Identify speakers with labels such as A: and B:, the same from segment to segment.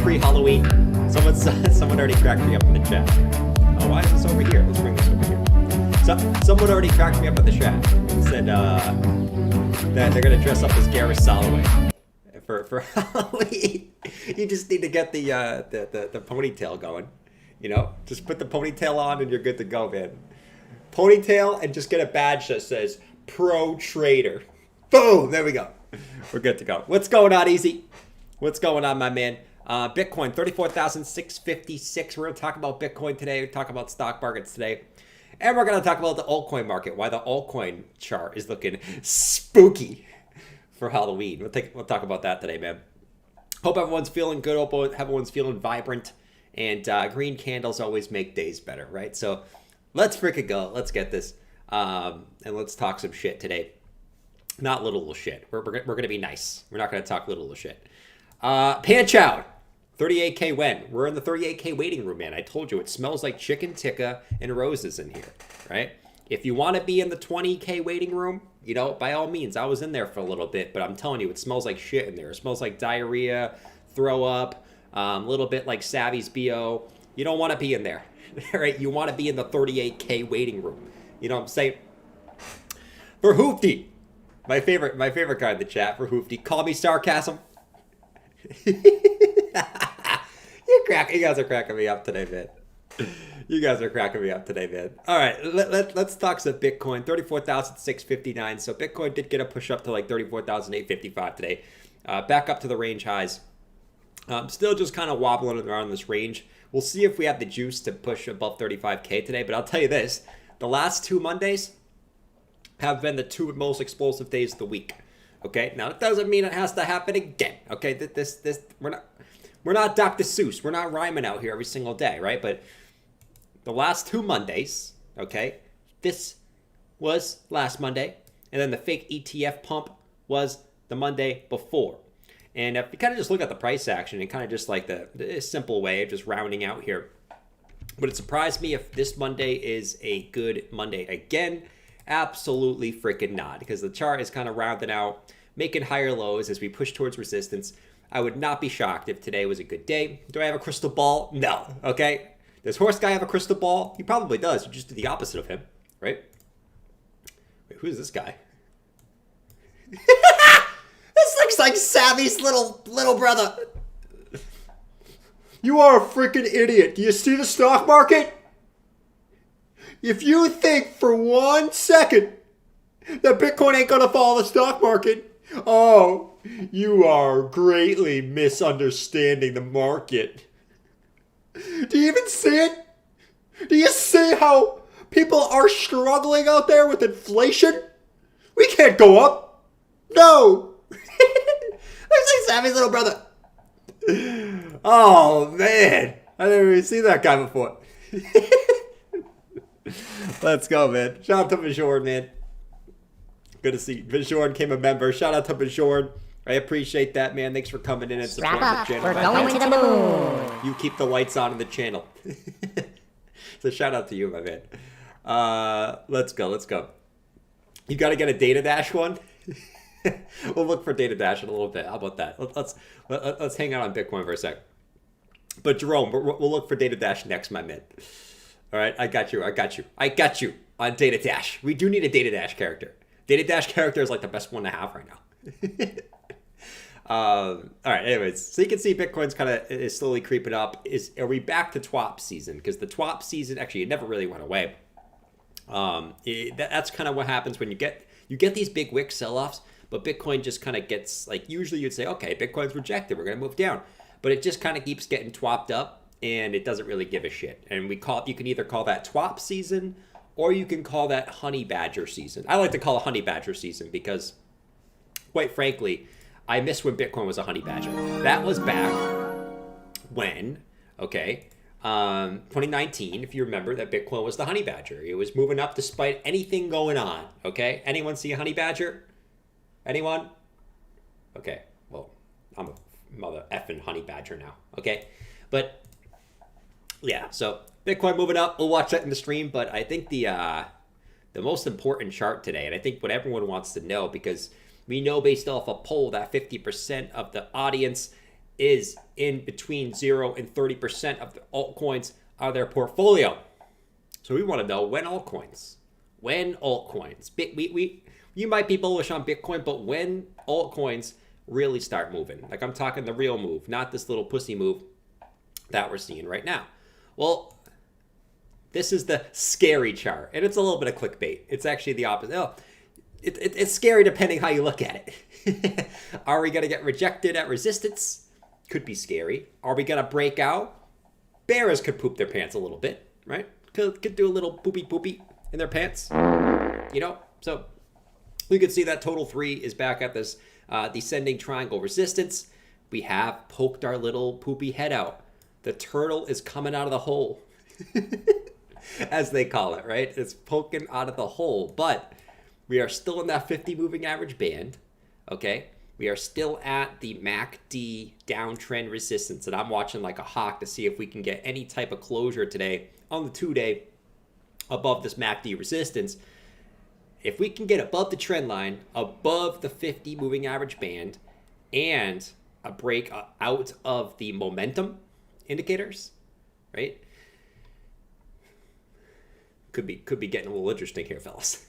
A: pre-Halloween. Someone already cracked me up in the chat. Oh, why is this over here? Let's bring this over here. So, someone already cracked me up in the chat. Said that they're gonna dress up as Gareth Soloway for Halloween. You just need to get the ponytail going. You know, just put the ponytail on and you're good to go, man. Ponytail and just get a badge that says Pro Trader. Boom! There we go. We're good to go. What's going on, Easy? What's going on, my man? Bitcoin, 34,656. We're going to talk about Bitcoin today. We're talk about stock markets today. And we're going to talk about the altcoin market, why the altcoin chart is looking spooky for Halloween. We'll talk about that today, man. Hope everyone's feeling good. Hope everyone's feeling vibrant. And green candles always make days better, right? So let's freaking go. Let's get this. And let's talk some shit today. Not little shit. We're going to be nice. We're not going to talk little shit. Punch out. 38K when? We're in the 38K waiting room, man. I told you, it smells like chicken tikka and roses in here, right? If you want to be in the 20K waiting room, you know, by all means. I was in there for a little bit, but I'm telling you, it smells like shit in there. It smells like diarrhea, throw up, a little bit like Savvy's BO. You don't want to be in there, right? You want to be in the 38K waiting room. You know what I'm saying? For Hoopty, my favorite guy in the chat, for Hoopty, call me sarcasm. You guys are cracking me up today, man. You guys are cracking me up today, man. All right, let's talk some Bitcoin. 34,659. So Bitcoin did get a push up to like 34,855 today. Back up to the range highs. Still just kind of wobbling around this range. We'll see if we have the juice to push above 35K today. But I'll tell you this: the last two Mondays have been the two most explosive days of the week. Okay, now it doesn't mean it has to happen again. Okay, we're not Dr. Seuss. We're not rhyming out here every single day, right? But the last two Mondays, okay, this was last Monday, and then the fake ETF pump was the Monday before. And if you kind of just look at the price action and kind of just like the simple way of just rounding out here, would it surprise me if this Monday is a good Monday again? Absolutely freaking not, because the chart is kind of rounding out, making higher lows as we push towards resistance. I would not be shocked if today was a good day. Do I have a crystal ball? No. Okay. Does Horse Guy have a crystal ball? He probably does. You just do the opposite of him, right? Wait, who is this guy? This looks like Savvy's little brother. You are a freaking idiot. Do you see the stock market? If you think for 1 second that Bitcoin ain't gonna follow the stock market, oh, you are greatly misunderstanding the market. Do you even see it? Do you see how people are struggling out there with inflation? We can't go up. No. Looks like Savvy's little brother. Oh, man. I never even seen that guy before. Let's go, man. Shout out to Bajorn, man. Good to see Bajorn came a member. Shout out to Bajorn. I appreciate that, man. Thanks for coming in and supporting the channel.
B: We're going to the moon.
A: You keep the lights on in the channel. So shout out to you, my man. Let's go. You got to get a Data Dash one? We'll look for Data Dash in a little bit. How about that? Let's hang out on Bitcoin for a sec. But Jerome, we'll look for Data Dash next, my man. All right, I got you on Data Dash. We do need a Data Dash character. Data Dash character is like the best one to have right now. All right, anyways, so you can see Bitcoin's kind of is slowly creeping up. Are we back to TWAP season? Because the TWAP season, actually, it never really went away. That's kind of what happens when you get these big wick sell-offs, but Bitcoin just kind of gets, like, usually you'd say, okay, Bitcoin's rejected, we're going to move down. But it just kind of keeps getting twapped up, and it doesn't really give a shit. And you can either call that TWAP season, or you can call that honey badger season. I like to call it honey badger season because, quite frankly, I miss when Bitcoin was a honey badger. That was back when, 2019, if you remember, that Bitcoin was the honey badger. It was moving up despite anything going on, okay? Anyone see a honey badger? Anyone? Okay, well, I'm a mother effing honey badger now, okay? But, yeah, so Bitcoin moving up. We'll watch that in the stream, but I think the most important chart today, and I think what everyone wants to know, because we know based off a poll that 50% of the audience is in between 0 and 30% of the altcoins of their portfolio. So we want to know when altcoins. You might be bullish on Bitcoin, but when altcoins really start moving. Like I'm talking the real move, not this little pussy move that we're seeing right now. Well, this is the scary chart, and it's a little bit of clickbait. It's actually the opposite. Oh, it's scary depending how you look at it. Are we going to get rejected at resistance? Could be scary. Are we going to break out? Bears could poop their pants a little bit, right? Could do a little poopy in their pants, you know? So you can see that total 3 is back at this descending triangle resistance. We have poked our little poopy head out. The turtle is coming out of the hole, as they call it, right? It's poking out of the hole, but we are still in that 50 moving average band, okay? We are still at the MEXC downtrend resistance, and I'm watching like a hawk to see if we can get any type of closure today on the 2-day above this MEXC resistance. If we can get above the trend line, above the 50 moving average band, and a break out of the momentum indicators, right? Could be getting a little interesting here, fellas.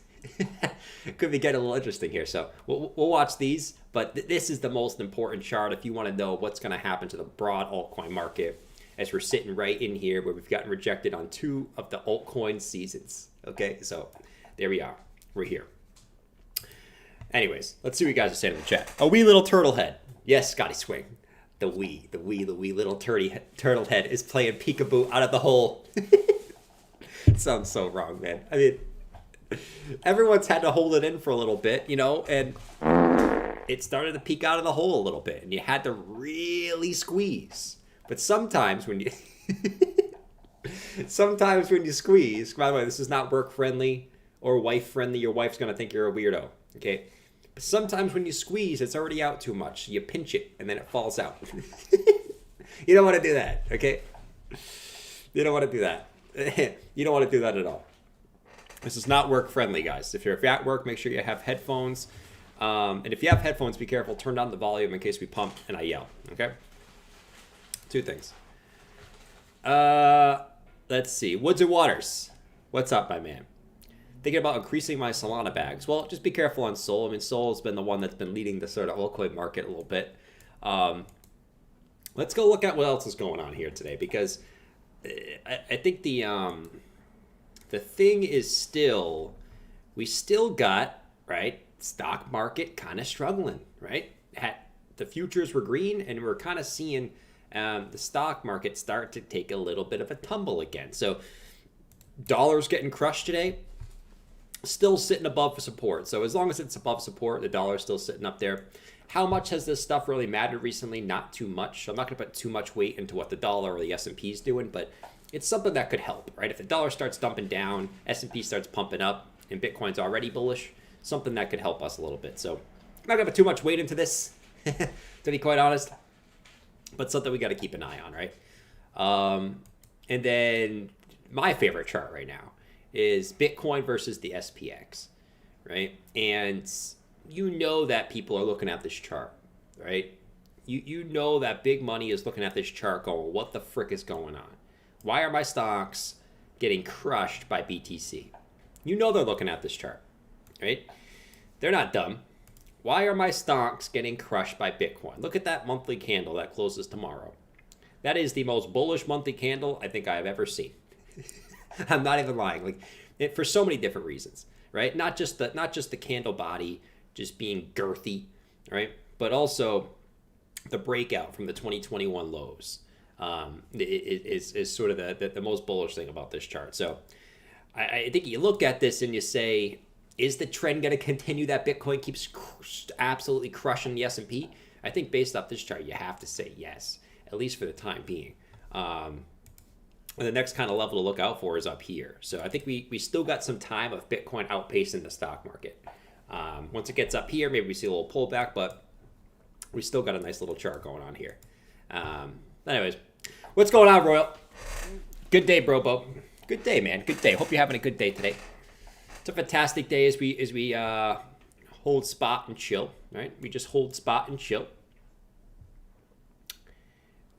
A: Could be getting a little interesting here. So we'll watch these, but this is the most important chart if you want to know what's going to happen to the broad altcoin market, as we're sitting right in here where we've gotten rejected on 2 of the altcoin seasons. Okay, so there we are. We're here. Anyways, let's see what you guys are saying in the chat. A wee little turtle head. Yes, Scotty Swing. The wee little turtle head is playing peekaboo out of the hole. It sounds so wrong, man. I mean, everyone's had to hold it in for a little bit, you know, and it started to peek out of the hole a little bit, and you had to really squeeze. But sometimes when you squeeze, by the way, this is not work friendly or wife friendly. Your wife's gonna think you're a weirdo, okay? But sometimes when you squeeze, it's already out too much. You pinch it and then it falls out. You don't want to do that, okay? You don't want to do that. You don't want to do that at all. This is not work friendly, guys. If you're at work, make sure you have headphones. And if you have headphones, be careful. Turn down the volume in case we pump and I yell, okay? 2 things. Let's see. Woods and Waters. What's up, my man? Thinking about increasing my Solana bags. Well, just be careful on Sol. I mean, Sol's been the one that's been leading the sort of altcoin market a little bit. Let's go look at what else is going on here today, because I think the thing is still, we still got, right, stock market kind of struggling, right? The futures were green, and we're kind of seeing the stock market start to take a little bit of a tumble again. So dollar's getting crushed today, still sitting above support. So as long as it's above support, the dollar's still sitting up there. How much has this stuff really mattered recently? Not too much. I'm not going to put too much weight into what the dollar or the S&P is doing, but it's something that could help, right? If the dollar starts dumping down, S&P starts pumping up, and Bitcoin's already bullish, something that could help us a little bit. So I'm not going to put too much weight into this, to be quite honest, but something we got to keep an eye on, right? And then my favorite chart right now is Bitcoin versus the SPX, right? And you know that people are looking at this chart, right? You know that big money is looking at this chart going, what the frick is going on? Why are my stocks getting crushed by BTC? You know they're looking at this chart, right? They're not dumb. Why are my stocks getting crushed by Bitcoin? Look at that monthly candle that closes tomorrow. That is the most bullish monthly candle I think I have ever seen. I'm not even lying. Like, for so many different reasons, right? Not just the candle body just being girthy, right? But also the breakout from the 2021 lows is sort of the most bullish thing about this chart. So I think you look at this and you say, is the trend going to continue that Bitcoin keeps absolutely crushing the S&P? I think based off this chart, you have to say yes, at least for the time being. And the next kind of level to look out for is up here. So I think we still got some time of Bitcoin outpacing the stock market. Once it gets up here, maybe we see a little pullback, but we still got a nice little chart going on here. Anyways, what's going on, Royal? Good day, Brobo. Good day, man. Good day. Hope you're having a good day today. It's a fantastic day as we hold spot and chill, right? We just hold spot and chill.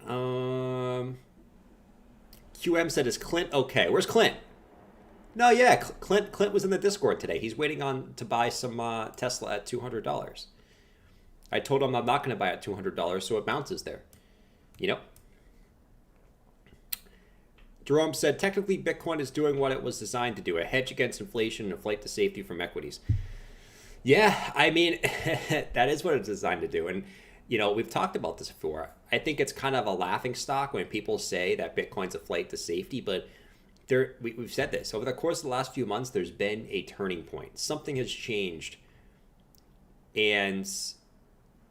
A: QM said, is Clint okay? Where's Clint? No, yeah, Clint was in the Discord today. He's waiting on to buy some Tesla at $200. I told him I'm not going to buy at $200, so it bounces there. You know? Jerome said, technically, Bitcoin is doing what it was designed to do, a hedge against inflation and a flight to safety from equities. Yeah, I mean, that is what it's designed to do. And, you know, we've talked about this before. I think it's kind of a laughing stock when people say that Bitcoin's a flight to safety, but we've said this. Over the course of the last few months, there's been a turning point. Something has changed, and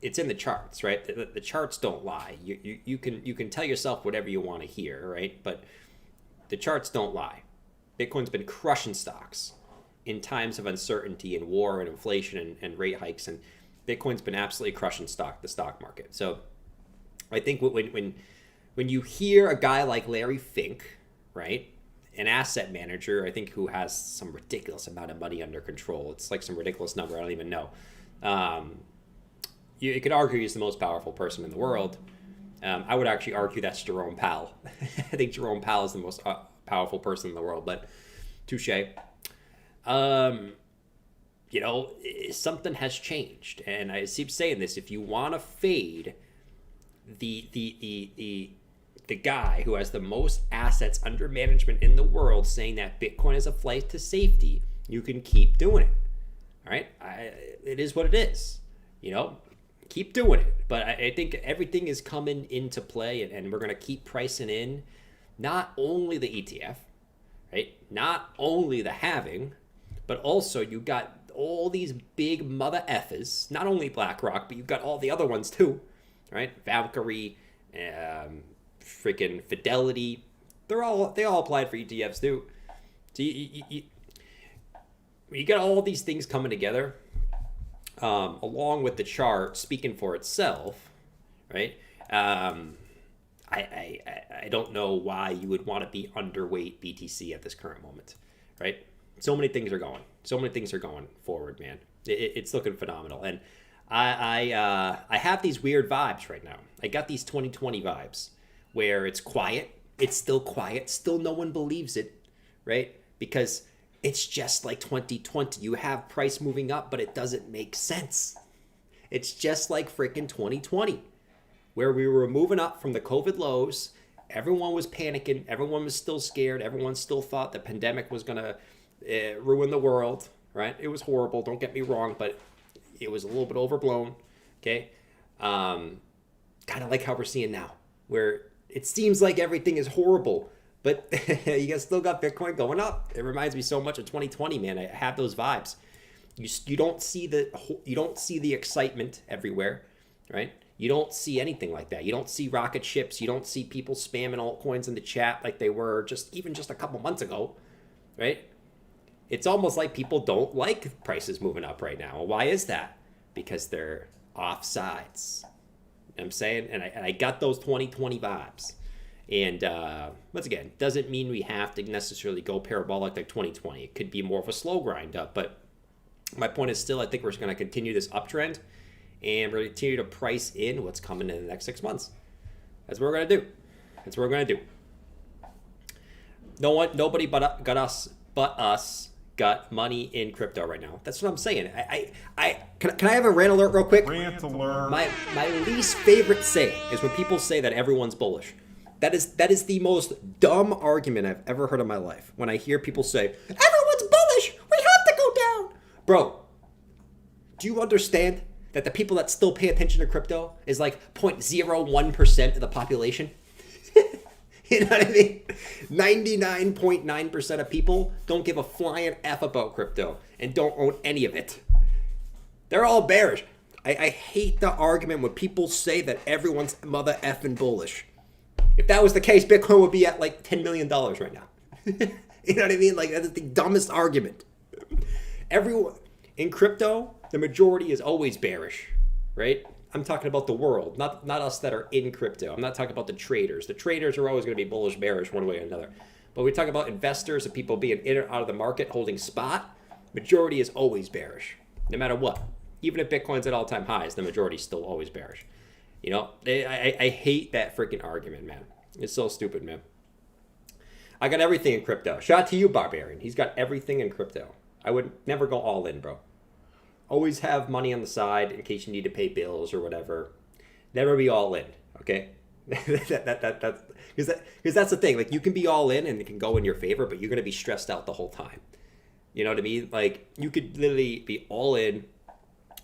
A: it's in the charts, right? The charts don't lie. You can tell yourself whatever you want to hear, right? But the charts don't lie. Bitcoin's been crushing stocks in times of uncertainty and war and inflation and rate hikes, and Bitcoin's been absolutely crushing the stock market. So I think when you hear a guy like Larry Fink, right, an asset manager, I think, who has some ridiculous amount of money under control, it's like some ridiculous number, I don't even know. You could argue he's the most powerful person in the world. I would actually argue that's Jerome Powell. I think Jerome Powell is the most powerful person in the world, but touche. You know, something has changed, and I keep saying this: if you want to fade the guy who has the most assets under management in the world, saying that Bitcoin is a flight to safety, you can keep doing it. All right, it is what it is. You know, keep doing it. But I think everything is coming into play, and we're going to keep pricing in not only the ETF, right? Not only the halving, but also you got all these big mother effers, not only BlackRock, but you've got all the other ones too, right? Valkyrie, freaking Fidelity. They all applied for ETFs too. So you got all these things coming together, along with the chart speaking for itself, right? I don't know why you would want to be underweight BTC at this current moment, right? So many things are going forward, man. It's looking phenomenal. And I have these weird vibes right now. I got these 2020 vibes where it's quiet. It's still quiet. Still no one believes it, right? Because it's just like 2020. You have price moving up, but it doesn't make sense. It's just like freaking 2020, where we were moving up from the COVID lows. Everyone was panicking. Everyone was still scared. Everyone still thought the pandemic was going to ruin the world, right? It was horrible, don't get me wrong, but it was a little bit overblown, okay? Kind of like how we're seeing now, where it seems like everything is horrible, but you guys still got Bitcoin going up. It reminds me so much of 2020, man. I have those vibes. You don't see the excitement everywhere, right? You don't see anything like that. You don't see rocket ships. You don't see people spamming altcoins in the chat like they were just a couple months ago, right? It's almost like people don't like prices moving up right now. Why is that? Because they're offsides. You know what I'm saying? And I got those 2020 vibes. And once again, doesn't mean we have to necessarily go parabolic like 2020. It could be more of a slow grind up. But my point is still, I think we're just going to continue this uptrend. And we're going to continue to price in what's coming in the next 6 months. That's what we're going to do. That's what we're going to do. Nobody but us got money in crypto right now. That's what I'm saying. Can I have a rant alert real quick?
B: Rant alert.
A: My least favorite saying is when people say that everyone's bullish. That is the most dumb argument I've ever heard in my life. When I hear people say, everyone's bullish, we have to go down. Bro, do you understand that the people that still pay attention to crypto is like 0.01% of the population? You know what I mean? 99.9% of people don't give a flying F about crypto and don't own any of it. They're all bearish. I hate the argument when people say that everyone's mother effing bullish. If that was the case, Bitcoin would be at like $10 million right now. You know what I mean? Like, that's the dumbest argument. Everyone in crypto, the majority is always bearish, right? I'm talking about the world, not us that are in crypto. I'm not talking about the traders. The traders are always going to be bullish, bearish, one way or another. But we talk about investors and people being in or out of the market, holding spot. Majority is always bearish, no matter what. Even if Bitcoin's at all-time highs, the majority is still always bearish. You know, I hate that freaking argument, man. It's so stupid, man. I got everything in crypto. Shout out to you, Barbarian. He's got everything in crypto. I would never go all in, bro. Always have money on the side in case you need to pay bills or whatever. Never be all in, okay? Because that's the thing. Like, you can be all in and it can go in your favor, but you're going to be stressed out the whole time. You know what I mean? Like, you could literally be all in.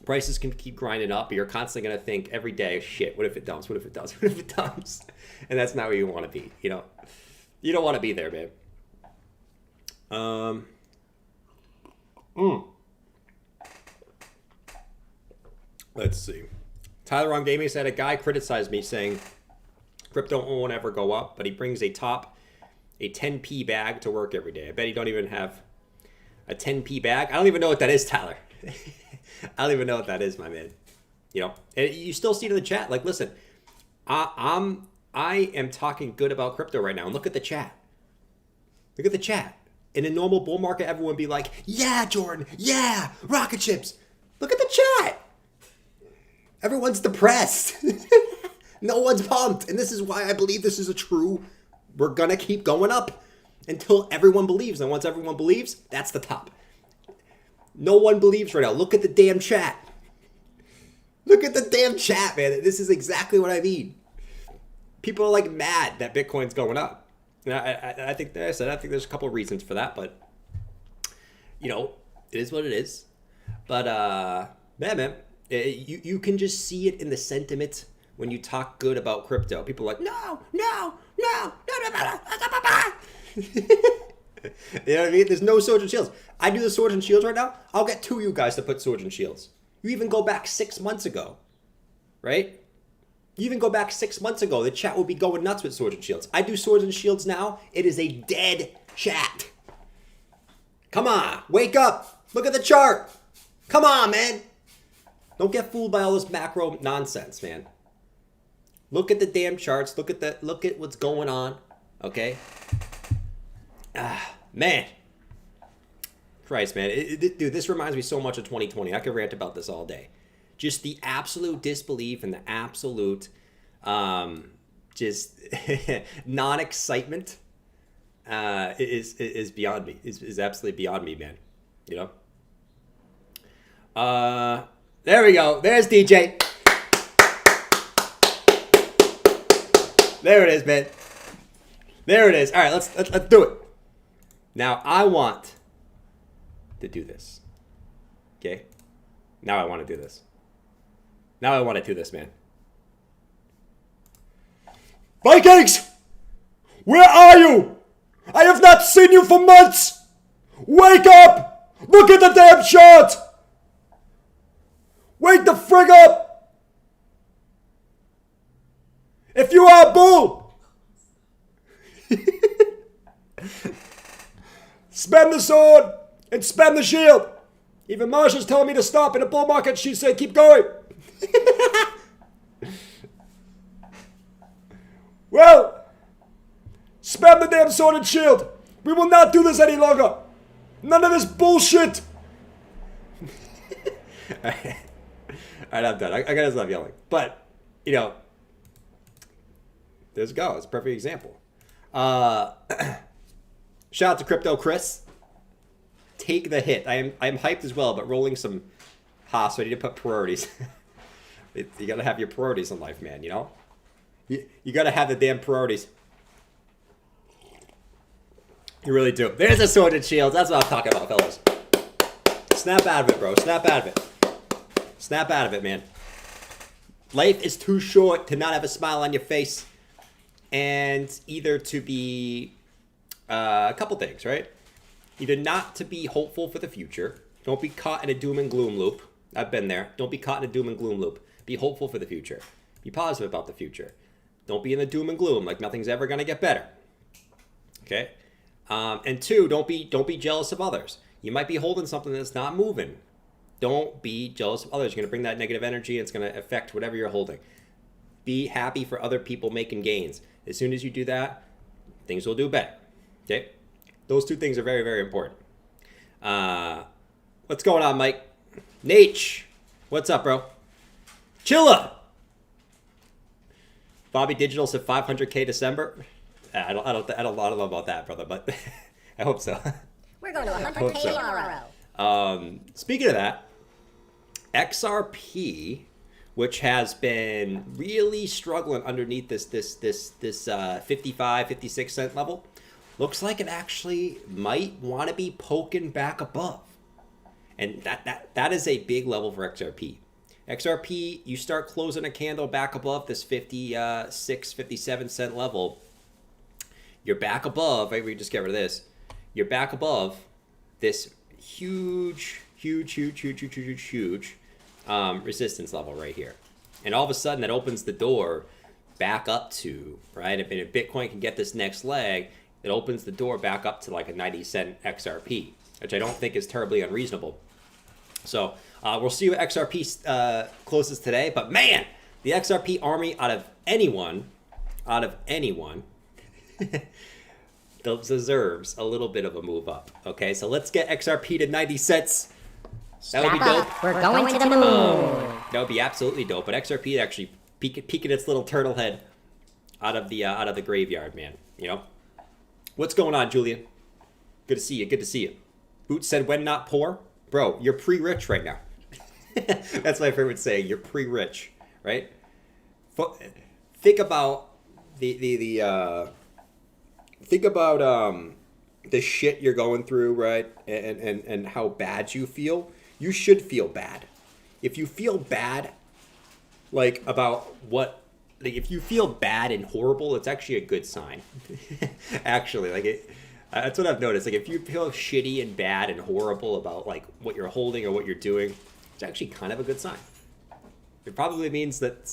A: Prices can keep grinding up, but you're constantly going to think every day, shit, what if it dumps? What if it does? What if it dumps? And that's not where you want to be, you know? You don't want to be there, man. Let's see. Tyler on Gaming said, a guy criticized me saying crypto won't ever go up, but he brings a 10p bag to work every day. I bet you don't even have a 10p bag. I don't even know what that is, Tyler. I don't even know what that is, my man. You know, and you still see it in the chat. Like, listen, I am talking good about crypto right now. And look at the chat. Look at the chat. In a normal bull market, everyone would be like, yeah, Jordan, yeah, rocket ships. Look at the chat. Everyone's depressed. No one's pumped. And this is why I believe this is a true, we're going to keep going up until everyone believes. And once everyone believes, that's the top. No one believes right now. Look at the damn chat. Look at the damn chat, man. This is exactly what I mean. People are like mad that Bitcoin's going up. And I think there's a couple of reasons for that, but you know, it is what it is. But man, you can just see it in the sentiment when you talk good about crypto. People are like, no. You know what I mean? There's no swords and shields. I do the swords and shields right now. I'll get two of you guys to put swords and shields. You even go back 6 months ago, right? You even go back 6 months ago. The chat will be going nuts with swords and shields. I do swords and shields now. It is a dead chat. Come on, wake up. Look at the chart. Come on, man. Don't get fooled by all this macro nonsense, man. Look at the damn charts. Look at what's going on. Okay. Man. Christ, man. Dude, this reminds me so much of 2020. I could rant about this all day. Just the absolute disbelief and the absolute just non-excitement is beyond me. Is absolutely beyond me, man. You know? There we go. There's DJ. There it is, man. There it is. All right, let's do it. Now, I want to do this. Okay? Now I want to do this. Now I want to do this, man. Vikings! Where are you? I have not seen you for months! Wake up! Look at the damn chart! Wake the frig up! If you are a bull! Spam the sword and spam the shield. Even Marsha's telling me to stop in a bull market. She said, keep going. Well, spam the damn sword and shield. We will not do this any longer. None of this bullshit. All right, I'm done. I gotta stop yelling. But, you know, there's go. It's a perfect example. Shout out to Crypto Chris. Take the hit. I'm hyped as well, but rolling some so I need to put priorities. You gotta have your priorities in life, man, you know? You gotta have the damn priorities. You really do. There's a sword and shields. That's what I'm talking about, fellas. Snap out of it, bro. Snap out of it. Snap out of it, man. Life is too short to not have a smile on your face. And either to be a couple things, right? Either not to be hopeful for the future. Don't be caught in a doom and gloom loop. I've been there. Don't be caught in a doom and gloom loop. Be hopeful for the future. Be positive about the future. Don't be in the doom and gloom like nothing's ever going to get better. Okay? And two, don't be jealous of others. You might be holding something that's not moving. Don't be jealous of others. You're going to bring that negative energy and it's going to affect whatever you're holding. Be happy for other people making gains. As soon as you do that, things will do better. Okay? Those two things are very, very important. What's going on, Mike? Nate, what's up, bro? Chilla! Bobby Digital said 500K December. I don't know about that, brother, but I hope so.
B: We're going to 100K tomorrow.
A: Speaking of that, XRP, which has been really struggling underneath this 55, 56 cent level, looks like it actually might want to be poking back above. And that is a big level for XRP. XRP, you start closing a candle back above this 56, 57 cent level. You're back above, maybe we just get rid of this. You're back above this huge resistance level right here. And all of a sudden that opens the door back up to, right? If Bitcoin can get this next leg, it opens the door back up to like a 90 cent XRP, which I don't think is terribly unreasonable. So we'll see what XRP closes today. But man, the XRP army out of anyone deserves a little bit of a move up. Okay, so let's get XRP to 90 cents. That would be dope.
B: We're going to the moon.
A: That would be absolutely dope. But XRP actually peeking its little turtle head out of the graveyard, man. You know, what's going on, Julian? Good to see you. Good to see you. Boots said, "When not poor, bro, you're pre-rich right now." That's my favorite saying. You're pre-rich, right? Think about the shit you're going through, right? And how bad you feel. You should feel bad. If you feel bad, like about what, like if you feel bad and horrible, it's actually a good sign. Actually, like that's what I've noticed. Like if you feel shitty and bad and horrible about like what you're holding or what you're doing, it's actually kind of a good sign. It probably means that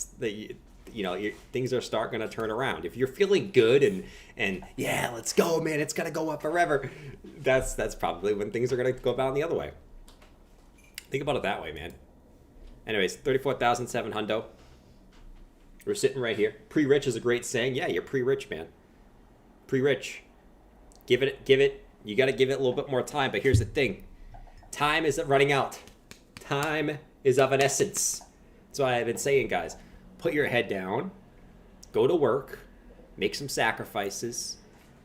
A: things are going to turn around. If you're feeling good and yeah, let's go, man, it's gonna go up forever. That's probably when things are gonna go down the other way. Think about it that way, man. Anyways, 34,700. We're sitting right here. Pre-rich is a great saying. Yeah, you're pre-rich, man. Pre-rich. Give it. You got to give it a little bit more time. But here's the thing. Time is running out. Time is of an essence. That's why I've been saying, guys. Put your head down. Go to work. Make some sacrifices.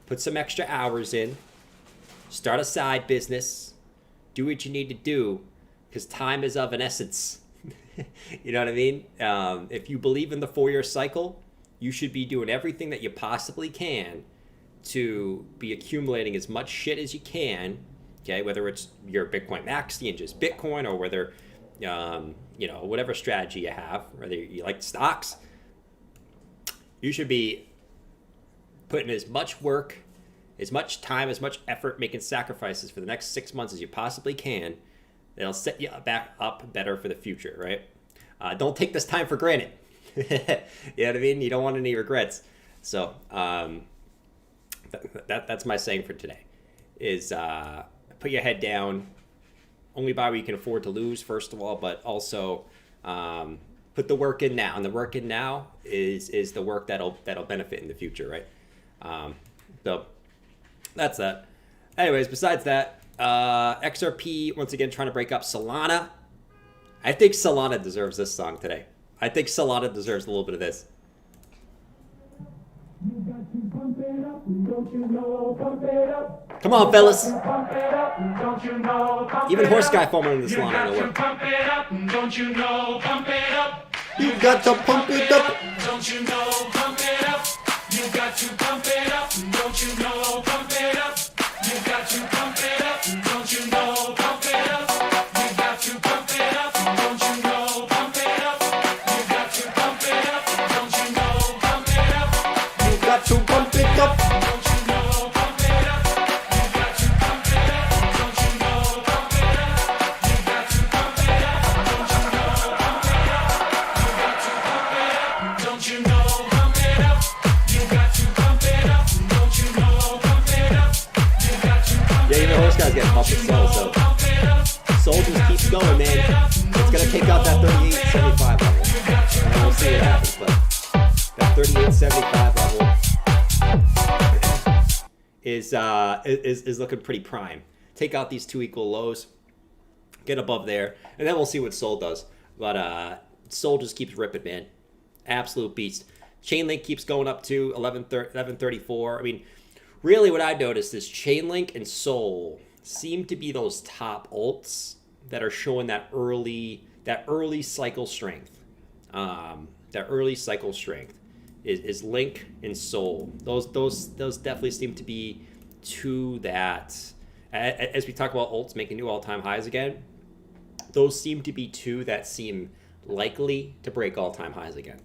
A: Put some extra hours in. Start a side business. Do what you need to do. Because time is of an essence. You know what I mean? If you believe in the 4-year cycle, you should be doing everything that you possibly can to be accumulating as much shit as you can. Okay, whether it's your Bitcoin MEXC and just Bitcoin, or whether whatever strategy you have, whether you like stocks, you should be putting as much work, as much time, as much effort, making sacrifices for the next 6 months as you possibly can. That'll set you back up better for the future, right? Don't take this time for granted. You know what I mean? You don't want any regrets. So that's my saying for today, is put your head down, only buy what you can afford to lose, first of all, but also put the work in now. And the work in now is the work that'll benefit in the future, right? So that's that. Anyways, besides that, XRP, once again, trying to break up Solana. I think Solana deserves this song today. I think Solana deserves a little bit of this. Come on, fellas. Even Horse Guy foaming in the Solana will work.
C: Don't you know, pump it up.
A: You've got to pump it up.
C: Don't you know, pump it up. You got to pump it up. Don't you know, pump it up. You got to pump it up. Don't you know, pump it up. You got to pump it up. Don't you know, pump it up. You got to pump it up. Don't you know, pump it up.
A: You got to pump it up.
C: Don't you know, pump it up. You got to pump it up. Don't you know, pump it up. You got to pump it up. Don't you know, pump it up. Don't you know, pump it up. You got to pump it up. Don't you know, pump it up. You got to pump it up.
A: Yeah, even Horse Guy's getting pumped with Soul, so Soul just keeps going, man. It's gonna take out that 38.75 level. And we'll see what happens, but that 38.75 level is looking pretty prime. Take out these two equal lows, get above there, and then we'll see what Soul does. But Soul just keeps ripping, man. Absolute beast. Chainlink keeps going up to 1134. I mean, really what I noticed is Chainlink and Sol seem to be those top alts that are showing that early cycle strength. That early cycle strength is Link and Sol. Those definitely seem to be two that, as we talk about alts making new all-time highs again, those seem to be two that seem likely to break all-time highs again.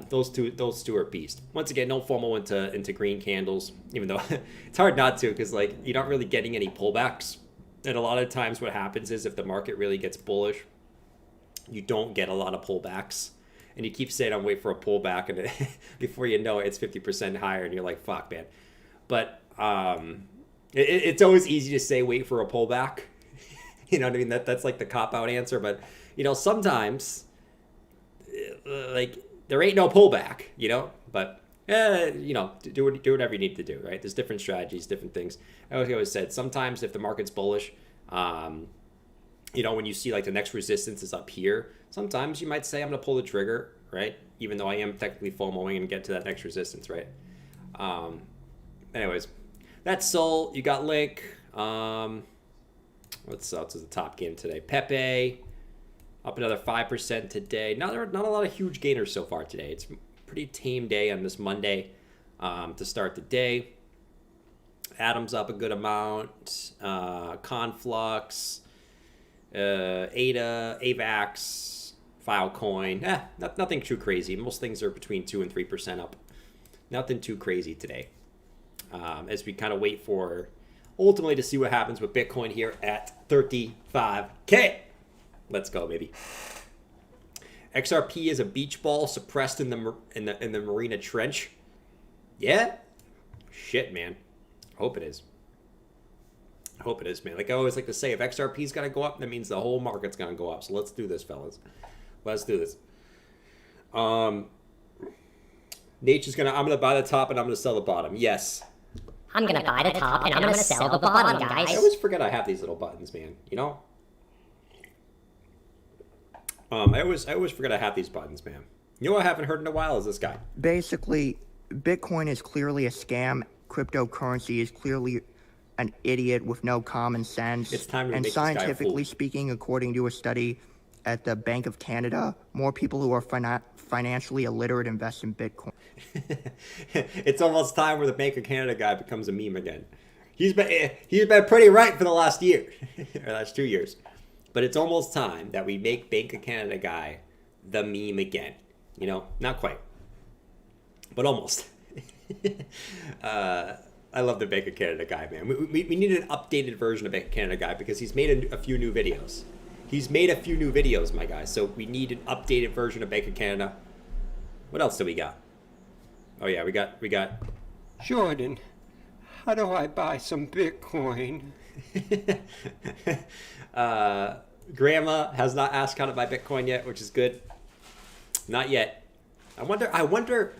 A: Those two are beast. Once again, no FOMO into green candles, even though it's hard not to, because like you're not really getting any pullbacks. And a lot of times what happens is if the market really gets bullish, you don't get a lot of pullbacks. And you keep saying, I'm waiting for a pullback, and before you know it, it's 50% higher, and you're like, fuck, man. But it's always easy to say wait for a pullback. You know what I mean? That's like the cop-out answer. But, you know, sometimes, like, there ain't no pullback, you know? But, you know, do whatever you need to do, right? There's different strategies, different things. I always said, sometimes if the market's bullish, you know, when you see, like, the next resistance is up here, sometimes you might say, I'm going to pull the trigger, right? Even though I am technically FOMOing and get to that next resistance, right? Anyways, that's Sol. You got Link. What's else is the top game today? Pepe up another 5% today. Not a lot of huge gainers so far today. It's a pretty tame day on this Monday to start the day. Atom's up a good amount. Conflux, ADA, AVAX, Filecoin. Nothing too crazy. Most things are between 2 and 3% up. Nothing too crazy today. As we kind of wait for ultimately to see what happens with Bitcoin here at 35K. Let's go, baby. XRP is a beach ball suppressed in the Marina Trench. Yeah? Shit, man. Hope it is. I hope it is, man. Like I always like to say, if XRP's got to go up, that means the whole market's going to go up. So let's do this, fellas. Let's do this. Nature's I'm going to buy the top and I'm going to sell the bottom. Yes.
B: I'm gonna buy the top and I'm gonna sell the bottom, guys.
A: I always forget I have these little buttons, man. You know? I always forget I have these buttons, man. You know what I haven't heard in a while is this guy.
D: Basically, Bitcoin is clearly a scam. Cryptocurrency is clearly an idiot with no common sense.
A: It's time to
D: and
A: make this guy a fool.
D: scientifically speaking, according to a study at the Bank of Canada, more people who are financially illiterate invest in Bitcoin.
A: It's almost time where the Bank of Canada guy becomes a meme again. He's been pretty right for the last year, or last 2 years. But it's almost time that we make Bank of Canada guy the meme again. You know, not quite, but almost. I love the Bank of Canada guy, man. We need an updated version of Bank of Canada guy because he's made a few new videos. He's made a few new videos, my guy. So we need an updated version of Bank of Canada. What else do we got? Oh yeah, we got.
E: Jordan, how do I buy some Bitcoin?
A: Grandma has not asked how to buy Bitcoin yet, which is good. Not yet. I wonder.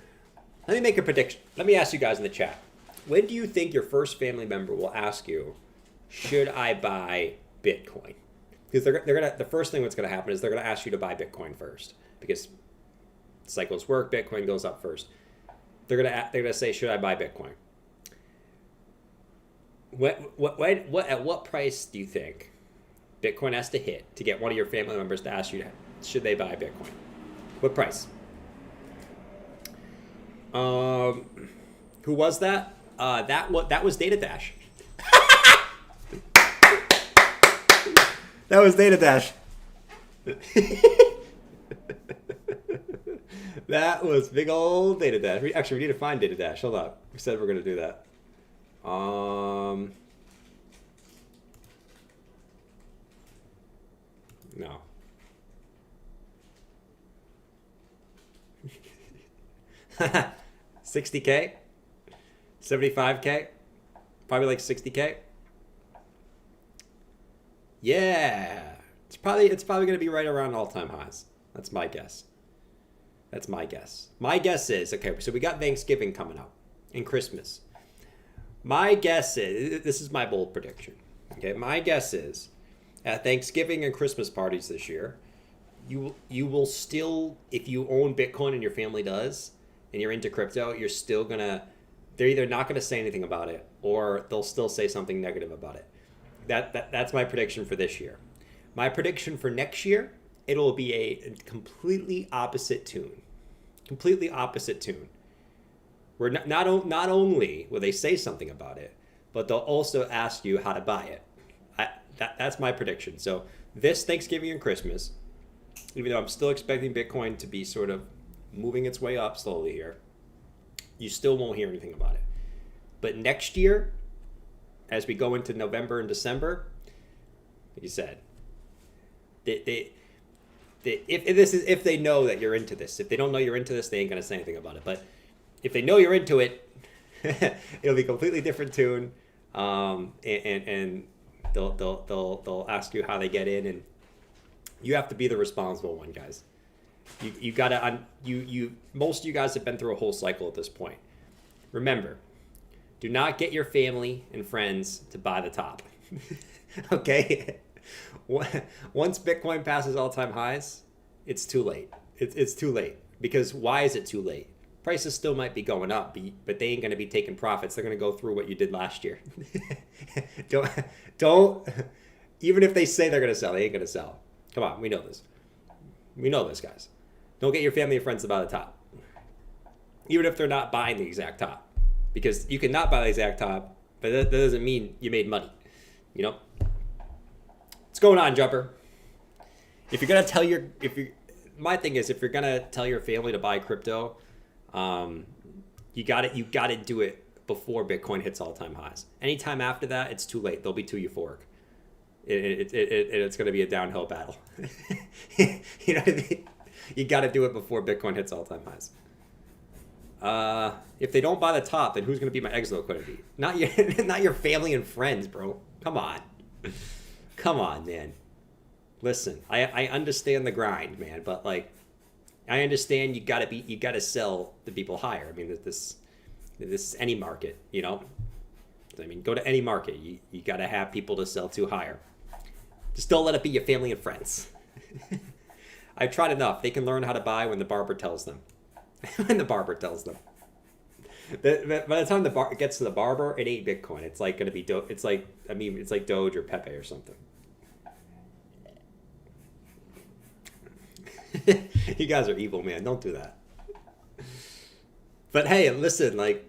A: Let me make a prediction. Let me ask you guys in the chat. When do you think your first family member will ask you, should I buy Bitcoin? Because the first thing that's gonna happen is they're gonna ask you to buy Bitcoin first, because cycles work. Bitcoin goes up first. They're gonna say, should I buy Bitcoin? At what price do you think Bitcoin has to hit to get one of your family members to ask you, should they buy Bitcoin? What price? Who was that? That was Data Dash. That was Data Dash. That was big old Data Dash. We need to find Data Dash. Hold on. We said we're gonna do that. No. $60K? $75K? Probably like $60K? Yeah. It's probably gonna be right around all-time highs. That's my guess. My guess is, okay, so we got Thanksgiving coming up and Christmas. My guess is, this is my bold prediction. Okay, my guess is at Thanksgiving and Christmas parties this year, you will still, if you own Bitcoin and your family does, and you're into crypto, you're still gonna, they're either not gonna say anything about it or they'll still say something negative about it. That's my prediction for this year. My prediction for next year, it'll be a completely opposite tune. Completely opposite tune. Where not only will they say something about it, but they'll also ask you how to buy it. That's my prediction. So this Thanksgiving and Christmas, even though I'm still expecting Bitcoin to be sort of moving its way up slowly here, you still won't hear anything about it. But next year, as we go into November and December, like you said, if they know that you're into this. If they don't know you're into this, they ain't gonna say anything about it. But if they know you're into it, it'll be a completely different tune, and they'll ask you how they get in, and you have to be the responsible one, guys. You gotta most of you guys have been through a whole cycle at this point. Remember, do not get your family and friends to buy the top. Okay? Once Bitcoin passes all-time highs, it's too late. It's too late. Because why is it too late? Prices still might be going up, but they ain't going to be taking profits. They're going to go through what you did last year. Don't, even if they say they're going to sell, they ain't going to sell. Come on, we know this. We know this, guys. Don't get your family and friends to buy the top. Even if they're not buying the exact top. Because you can not buy the exact top, but that doesn't mean you made money. You know? What's going on, Jumper? If you're going to tell my thing is, if you're going to tell your family to buy crypto, you got to do it before Bitcoin hits all-time highs. Anytime after that, it's too late. They'll be too euphoric. It's going to be a downhill battle. You know what I mean? You got to do it before Bitcoin hits all-time highs. If they don't buy the top, then who's going to be my exit liquidity? Not your family and friends, bro. Come on. Come on, man. Listen, I understand the grind, man, but like, I understand you gotta sell the people higher. I mean, this is any market, you know. I mean, go to any market, you gotta have people to sell to higher. Just don't let it be your family and friends. I've tried enough. They can learn how to buy when the barber tells them. When the barber tells them. By the time it gets to the barber, it ain't Bitcoin. It's like gonna be it's like Doge or Pepe or something. You guys are evil, man. Don't do that. But hey, listen, like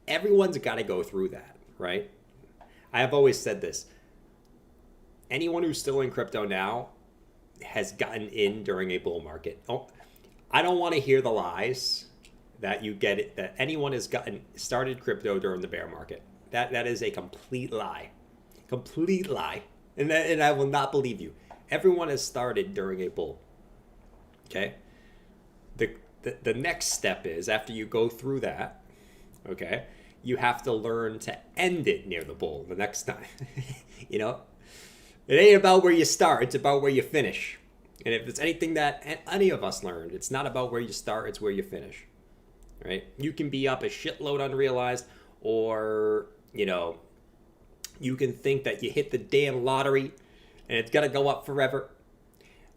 A: everyone's got to go through that, right? I have always said this. Anyone who's still in crypto now has gotten in during a bull market. Oh, I don't want to hear the lies that you get it, that anyone has started crypto during the bear market. That is a complete lie. Complete lie. And I will not believe you. Everyone has started during a bull. Okay? The next step is, after you go through that, okay, you have to learn to end it near the bull the next time. You know? It ain't about where you start, it's about where you finish. And if it's anything that any of us learned, it's not about where you start, it's where you finish. Right? You can be up a shitload unrealized, or, you know, you can think that you hit the damn lottery and it's gonna go up forever.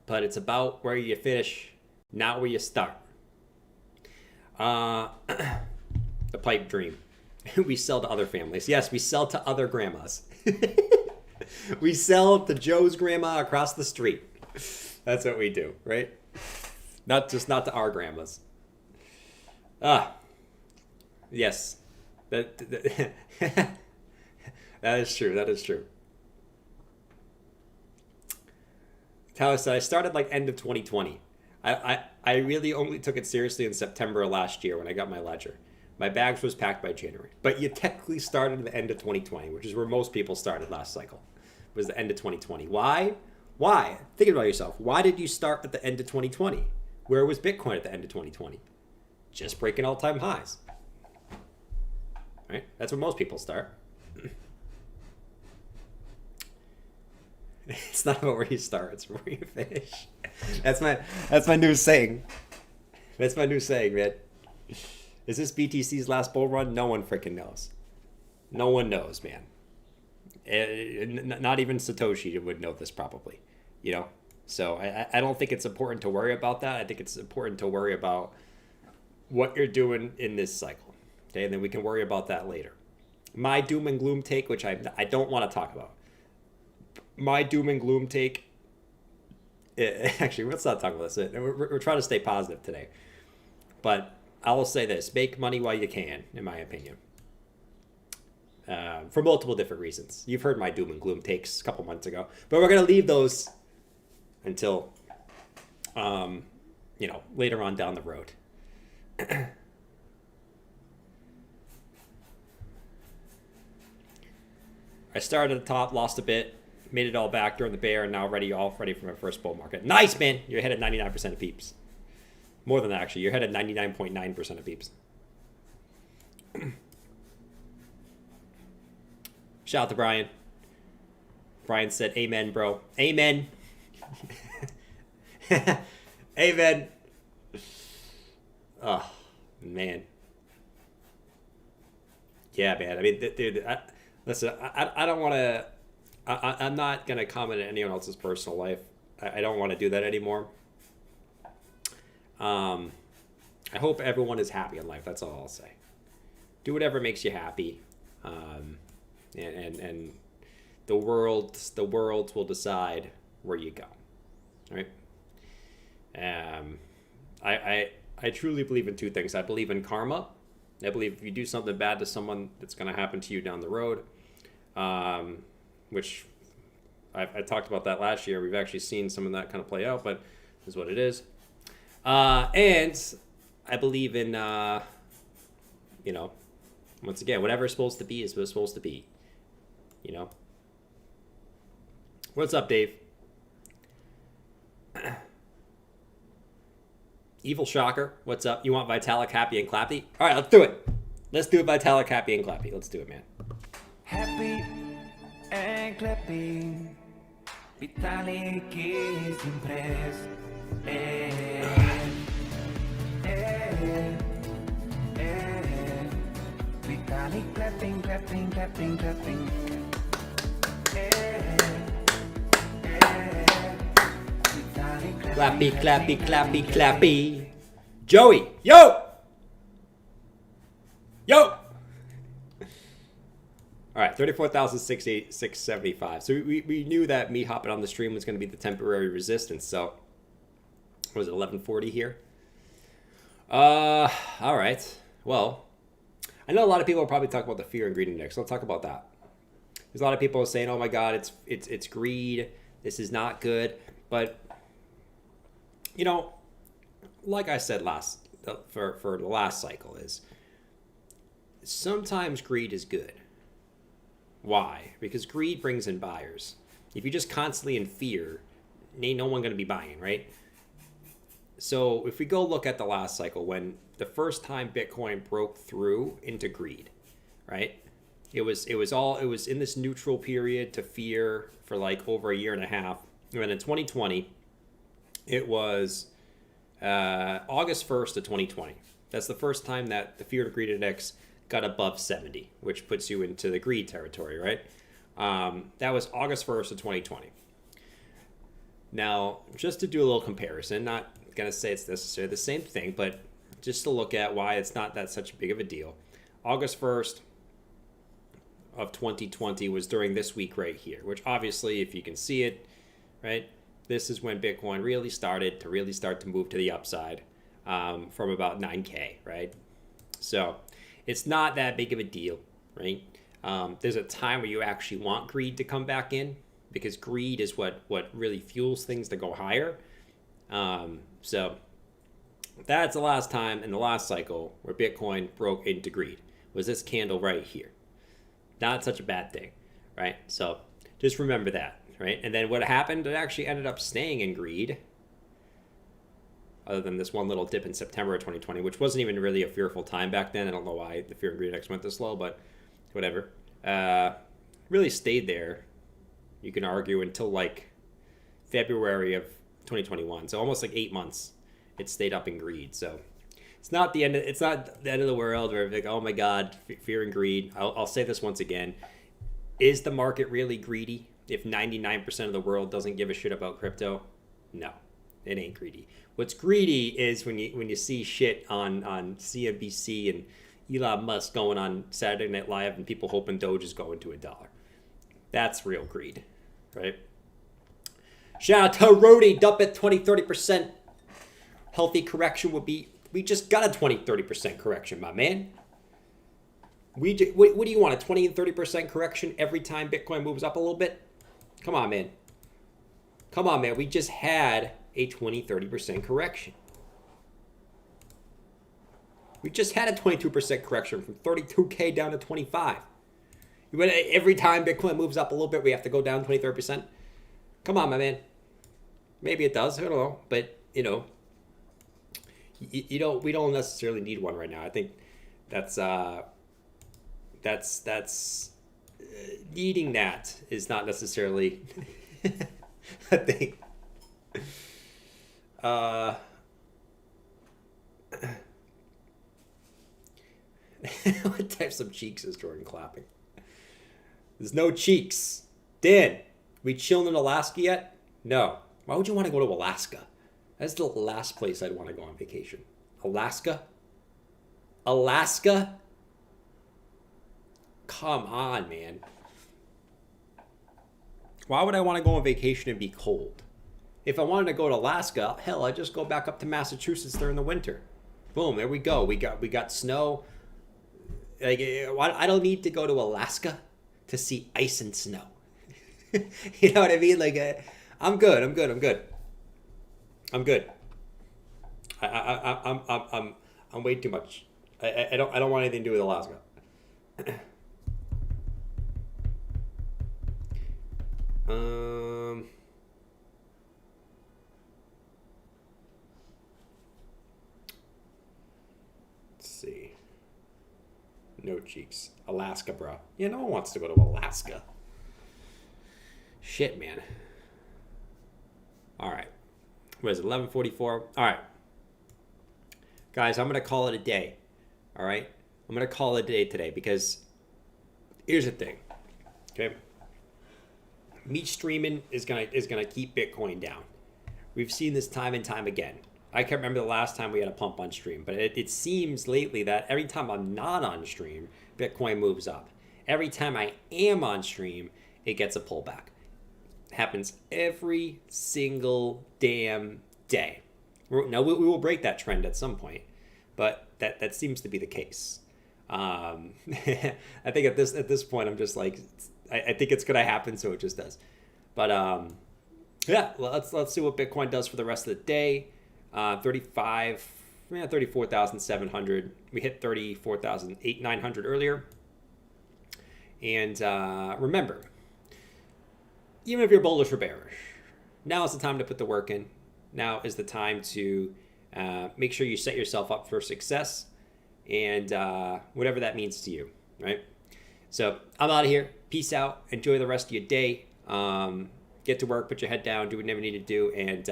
A: But it's about where you finish, not where you start. The pipe dream. We sell to other families. Yes, we sell to other grandmas. We sell to Joe's grandma across the street. That's what we do, right? Not to our grandmas. Yes. That is true. That is true. Tyler said, I started like end of 2020. I really only took it seriously in September of last year when I got my ledger. My bags was packed by January. But you technically started at the end of 2020, which is where most people started last cycle, was the end of 2020. Why? Think about yourself. Why did you start at the end of 2020? Where was Bitcoin at the end of 2020? Just breaking all-time highs. Right? That's where most people start. It's not about where you start, it's where you finish. That's my new saying. That's my new saying, man. Is this BTC's last bull run? No one freaking knows. No one knows, man. Not even Satoshi would know this probably, you know? So I don't think it's important to worry about that. I think it's important to worry about what you're doing in this cycle. Okay, and then we can worry about that later. My doom and gloom take, which I don't want to talk about. My doom and gloom take. Actually, let's not talk about this. We're trying to stay positive today. But I will say this: make money while you can, in my opinion. For multiple different reasons. You've heard my doom and gloom takes a couple months ago, but we're gonna leave those until, later on down the road. I started at the top, lost a bit, made it all back during the bear, and now ready for my first bull market. Nice, man! You're ahead at 99% of peeps. More than that, actually. You're ahead at 99.9% of peeps. Shout out to Brian. Brian said, amen, bro. Amen. Amen. Oh, man. Yeah, man. I mean, dude, listen, I don't want to... I'm not going to comment on anyone else's personal life. I don't want to do that anymore. I hope everyone is happy in life. That's all I'll say. Do whatever makes you happy. And the world will decide where you go. Right? I truly believe in two things. I believe in karma. I believe if you do something bad to someone, that's going to happen to you down the road. Which I talked about that last year. We've actually seen some of that kind of play out, but is what it is. And I believe in, once again, whatever's supposed to be is what's supposed to be. What's up, Dave? Evil Shocker, what's up? You want Vitalik, Happy, and Clappy? All right, let's do it. Let's do it, Vitalik, Happy, and Clappy. Let's do it, man.
F: Happy and clappy, Vitalik is impressed. Vitalik clapping, clapping, clapping, clapping.
A: Clappy, clappy, clappy, clappy. Joey, yo! Yo! All right, 34,675. So we knew that me hopping on the stream was going to be the temporary resistance. So, what was it, 1140 here? All right. Well, I know a lot of people will probably talk about the fear and greed index. So let's talk about that. There's a lot of people saying, "Oh my God, it's greed. This is not good." But like I said for the last cycle, is sometimes greed is good. Why? Because greed brings in buyers. If you're just constantly in fear, ain't no one going to be buying, right? So if we go look at the last cycle, when the first time Bitcoin broke through into greed, right? It was in this neutral period to fear for like over a year and a half. And then in 2020, it was August 1st of 2020. That's the first time that the fear and greed index got above 70, which puts you into the greed territory, right? That was August 1st of 2020. Now, just to do a little comparison, not going to say it's necessarily the same thing, but just to look at why it's not that such big of a deal. August 1st of 2020 was during this week right here, which obviously, if you can see it, right, this is when Bitcoin really started to move to the upside from about 9K, right? So it's not that big of a deal, right? There's a time where you actually want greed to come back in, because greed is what really fuels things to go higher. So that's the last time in the last cycle where Bitcoin broke into greed, was this candle right here. Not such a bad thing, right? So just remember that, right? And then what happened, it actually ended up staying in greed, other than this one little dip in September of 2020, which wasn't even really a fearful time back then. I don't know why the fear and greed index went this low, but whatever. Really stayed there, you can argue, until like February of 2021. So almost like 8 months it stayed up in greed. So it's not the end of the world where like, oh my God, fear and greed. I'll say this once again. Is the market really greedy if 99% of the world doesn't give a shit about crypto? No, it ain't greedy. What's greedy is when you see shit on CNBC and Elon Musk going on Saturday Night Live and people hoping Doge is going to $1. That's real greed, right? Shout out to Rody, dump at 20-30%. Healthy correction would be, we just got a 20-30% correction, my man. What do you want, a 20 and 30% correction every time Bitcoin moves up a little bit? Come on, man. Come on, man. We just had a 20-30% correction. We just had a 22% correction from 32K down to 25. Every time Bitcoin moves up a little bit, we have to go down 20-30%. Come on, my man. Maybe it does. I don't know. But, you know, we don't necessarily need one right now. I think that's needing that is not necessarily a thing. What types of cheeks is Jordan clapping? There's no cheeks. Dan, we chilling in Alaska yet? No. Why would you want to go to Alaska? That's the last place I'd want to go on vacation. Alaska? Alaska? Come on, man. Why would I want to go on vacation and be cold? If I wanted to go to Alaska, hell, I'd just go back up to Massachusetts during the winter. Boom, there we go. We got snow. Like, I don't need to go to Alaska to see ice and snow. You know what I mean? Like, I'm good. I'm good. I'm way too much. I don't want anything to do with Alaska. Let's see. No cheeks. Alaska, bro. Yeah, no one wants to go to Alaska. Shit, man. All right. What is it, 11:44? All right. Guys, I'm going to call it a day. All right? I'm going to call it a day today because here's the thing. Okay? Me streaming is gonna keep Bitcoin down. We've seen this time and time again. I can't remember the last time we had a pump on stream, but it seems lately that every time I'm not on stream, Bitcoin moves up. Every time I am on stream, it gets a pullback. It happens every single damn day. Now we will break that trend at some point, but that seems to be the case. I think at this point I'm just like, I think it's gonna happen, so it just does. But yeah, let's see what Bitcoin does for the rest of the day. 34,700. We hit 34,900 earlier. And remember, even if you're bullish or bearish, now is the time to put the work in. Now is the time to make sure you set yourself up for success, and whatever that means to you, right? So I'm out of here. Peace out. Enjoy the rest of your day. Get to work, put your head down, do what you never need to do, and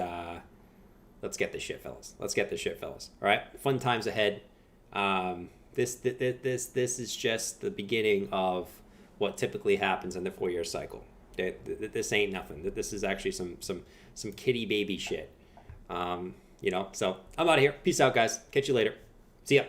A: let's get this shit, fellas. Let's get this shit, fellas. All right? Fun times ahead. This is just the beginning of what typically happens in the 4-year cycle. This ain't nothing. This is actually some kitty baby shit. So I'm out of here. Peace out, guys. Catch you later. See ya.